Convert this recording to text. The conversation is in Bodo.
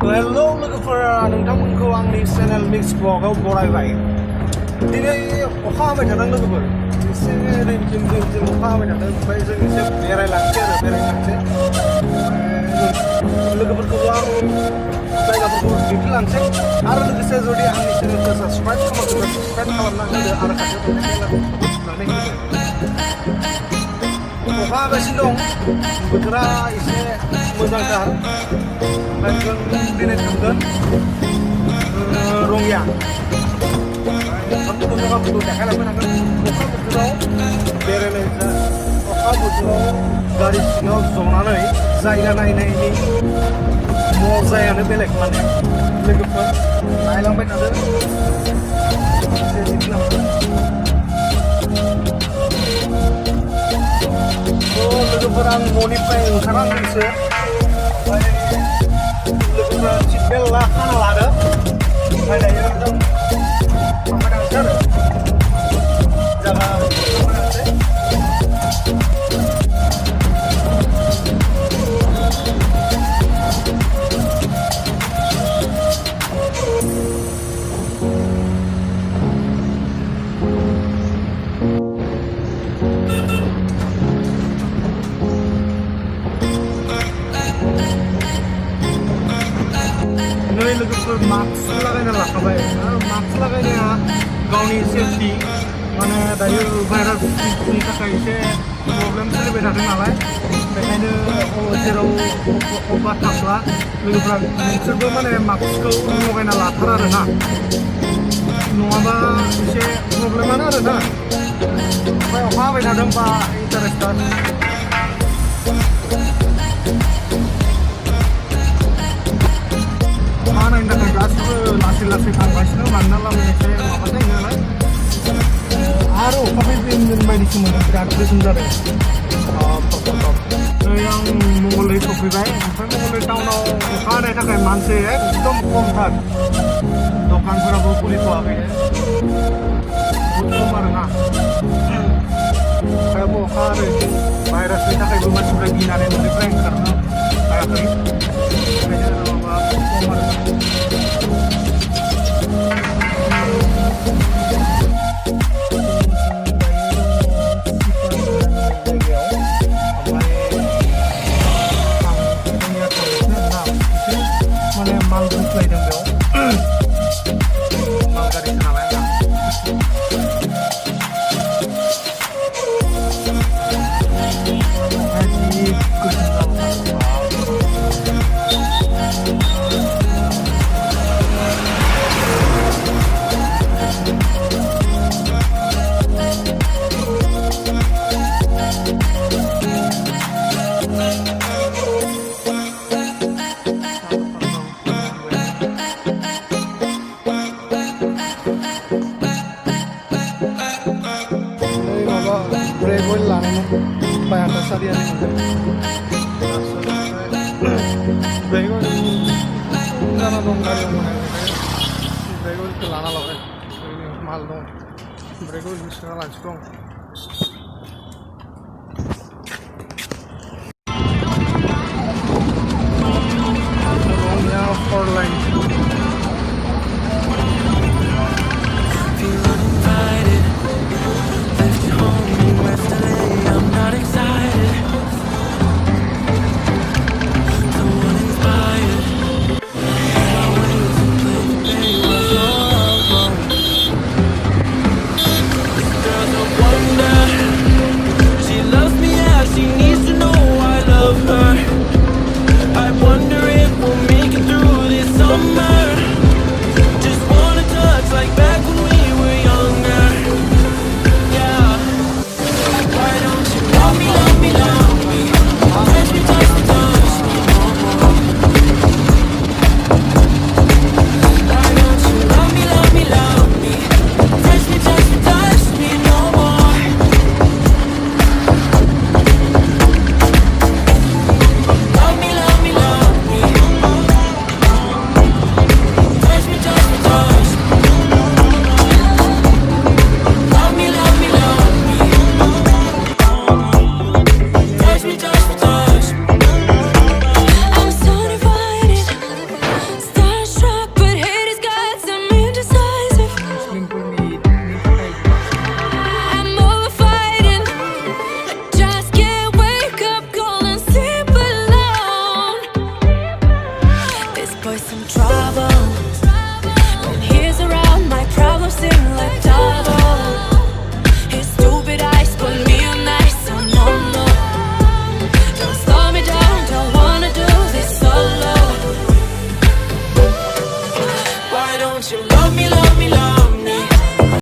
हेलौ लोगोफोरा नोंथांमोनखौ आंनि चेनेल मिक्स ब्लगाव बरायबाय। दिनै अखा हाबाय थादों लोगोफोर, एसे रिमझिम अखा हाबाय थादों। ओमफ्राय जों एसे बेरायलांसै लोगोफोरखौबो आं जायगाफोरखौ दिन्थिलांसै आरो लोगोसे जुदि आंनि चेनेलखौ साबस्क्राइब खालामाखैबा साबस्क्राइब खालामना होदो आरो खाथियाव थानाय बेलखौ थुनानै होदो। अखा हागासिनो दं, बोथोरा एसे मोजांथार। ओमफ्राय जों दिनै थांगोन रङिया। नोंथांमोनखौ जायगाफोरखौ देखायलांबाय थागोन। अखा बोथोराव बेरायनाय, अखा बोथोराव गारि सिङाव जनानै जायगा नायनायनि मजायानो बेलेग। माने लोगोफोर नायलांबाय थादो। लोगोफोर आं न'निफ्राय ओंखारनांगोनसो, ओमफ्राय लोगोफोरा सिट बेल्ट खाना लादो। ओमफ्राय दायो जों थांबाय थांसै आरो जायगा थांबाय थांसै। नै लोगोफोर मास्क लागायना लाखाबाय। मास्क लागायनाया गावनि सेफटि। माने दायो भाइरासनि थाखाय एसे प्रब्लेम सोलिबाय थादों नालाय, बेखायनो जेराव अबेबा थांब्ला लोगोफ्रा नोंसोरबो माने मास्कखौ लगायना लाथार आरो ना, नङाबा एसे प्रब्लेमानो आरो ना। ओमफ्राय अखा हाबाय थादों बा इन्टारेस्टार। हानायनि थाखाय गासिबो लासै लासै थांगासिनो, मानोना लामाया एसे माबा जायो नालाय। आरो अखा फैगोन बायदिसो मोनो, बिराद गोसोम जादों। नै आं मंगलदै सफैबाय। ओमफ्राय मंगलदै टाउनाव अखा हानायनि थाखाय मानसि एकदम खमथार, दखानफोराबो खुलिथ'वाखैनो, बहुद खम आरो ना। ओमफ्राय अखा आरो भाइरासनि थाखायबो मानसिफ्रा गिनानै न'निफ्राय ओंखारनो हायाखै। ओंखायनो माबा खम आरो माने माल बुस्लायदों बेयाव, माल गारिसो नालाय आंना। ब्रेक अइल लानानै बायाखै सारियानो ब्रेक अइल जाना दं गारियाव, माने ब्रेक अइलखौ लाना लाबाय। ओरैनो माल दं, ब्रेक अइलखौ सोना लानोसै दं। रङिया फर line. One with some trouble.